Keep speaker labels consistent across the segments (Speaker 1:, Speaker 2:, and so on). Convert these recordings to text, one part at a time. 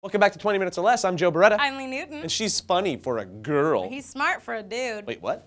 Speaker 1: Welcome back to 20 Minutes or Less. I'm Joe Beretta.
Speaker 2: I'm Lee Newton.
Speaker 1: And she's funny for a girl.
Speaker 2: He's smart for a dude.
Speaker 1: Wait, what?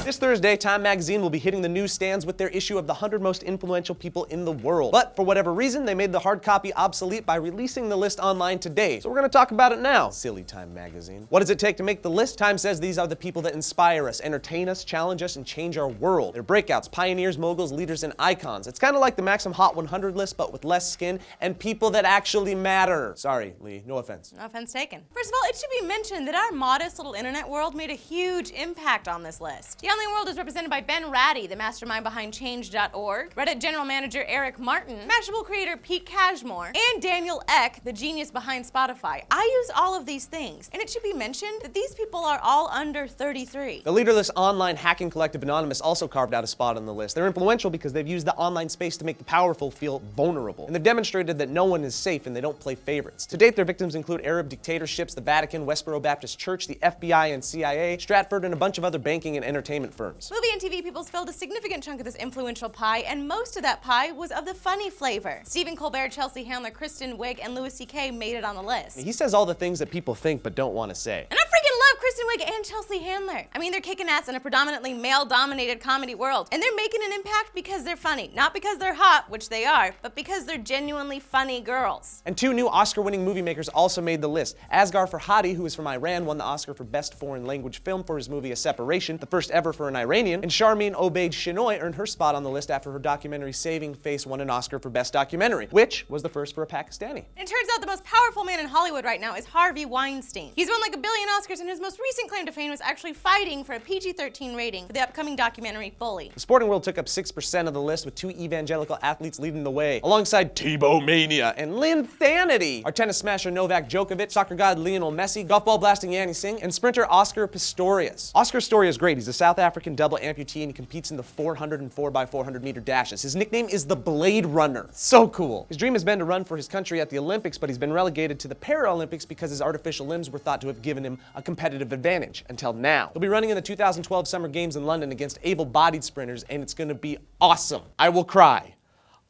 Speaker 1: This Thursday, Time magazine will be hitting the newsstands with their issue of the 100 most influential people in the world. But for whatever reason, they made the hard copy obsolete by releasing the list online today. So we're going to talk about it now. Silly Time magazine. What does it take to make the list? Time says these are the people that inspire us, entertain us, challenge us, and change our world. They're breakouts, pioneers, moguls, leaders, and icons. It's kind of like the Maxim Hot 100 list, but with less skin and people that actually matter. Sorry, Lee, no offense.
Speaker 2: No offense taken. First of all, it should be mentioned that our modest little internet world made a huge impact on this list. The online world is represented by Ben Ratty, the mastermind behind Change.org, Reddit general manager Eric Martin, Mashable creator Pete Cashmore, and Daniel Ek, the genius behind Spotify. I use all of these things, and it should be mentioned that these people are all under 33.
Speaker 1: The leaderless online hacking collective Anonymous also carved out a spot on the list. They're influential because they've used the online space to make the powerful feel vulnerable, and they've demonstrated that no one is safe and they don't play favorites. To date, their victims include Arab dictatorships, the Vatican, Westboro Baptist Church, the FBI and CIA, Stratford, and a bunch of other banking and entertainment firms.
Speaker 2: Movie and TV peoples filled a significant chunk of this influential pie, and most of that pie was of the funny flavor. Stephen Colbert, Chelsea Handler, Kristen Wiig, and Louis C.K. made it on the list.
Speaker 1: He says all the things that people think but don't want to say.
Speaker 2: And I freaking love Kristen Wiig and Chelsea Handler. I mean, they're kicking ass in a predominantly male-dominated comedy world, and they're making an impact because they're funny. Not because they're hot, which they are, but because they're genuinely funny girls.
Speaker 1: And two new Oscar-winning movie makers also made the list. Asghar Farhadi, who is from Iran, won the Oscar for Best Foreign Language Film for his movie A Separation, the first ever for an Iranian, and Sharmeen Obaid-Chinoy earned her spot on the list after her documentary Saving Face won an Oscar for Best Documentary, which was the first for a Pakistani.
Speaker 2: And it turns out the most powerful man in Hollywood right now is Harvey Weinstein. He's won like 1 billion Oscars, and his most recent claim to fame was actually fighting for a PG-13 rating for the upcoming documentary Bully.
Speaker 1: The sporting world took up 6% of the list, with two evangelical athletes leading the way, alongside Tebow Mania and Linfanity. Our tennis smasher Novak Djokovic, soccer god Lionel Messi, golf ball blasting Yanni Singh, and sprinter Oscar Pistorius. Oscar's story is great. He's a South African double amputee and he competes in the 400 and 4x400 meter dashes. His nickname is the Blade Runner. So cool. His dream has been to run for his country at the Olympics, but he's been relegated to the Paralympics because his artificial limbs were thought to have given him a competitive advantage, until now. He'll be running in the 2012 Summer Games in London against able-bodied sprinters, and it's gonna be awesome. I will cry.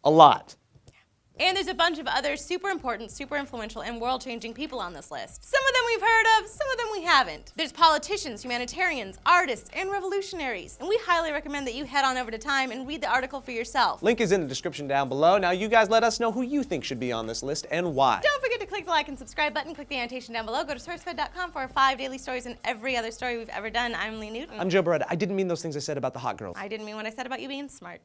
Speaker 1: A lot.
Speaker 2: And there's a bunch of other super important, super influential, and world-changing people on this list. Some of them we've heard of, some of them we haven't. There's politicians, humanitarians, artists, and revolutionaries. And we highly recommend that you head on over to Time and read the article for yourself.
Speaker 1: Link is in the description down below. Now you guys let us know who you think should be on this list and why.
Speaker 2: Don't forget to click the like and subscribe button, click the annotation down below, go to SourceFed.com for our 5 daily stories and every other story we've ever done. I'm Lee Newton.
Speaker 1: I'm Joe Beretta. I didn't mean those things I said about the hot girls.
Speaker 2: I didn't mean what I said about you being smart.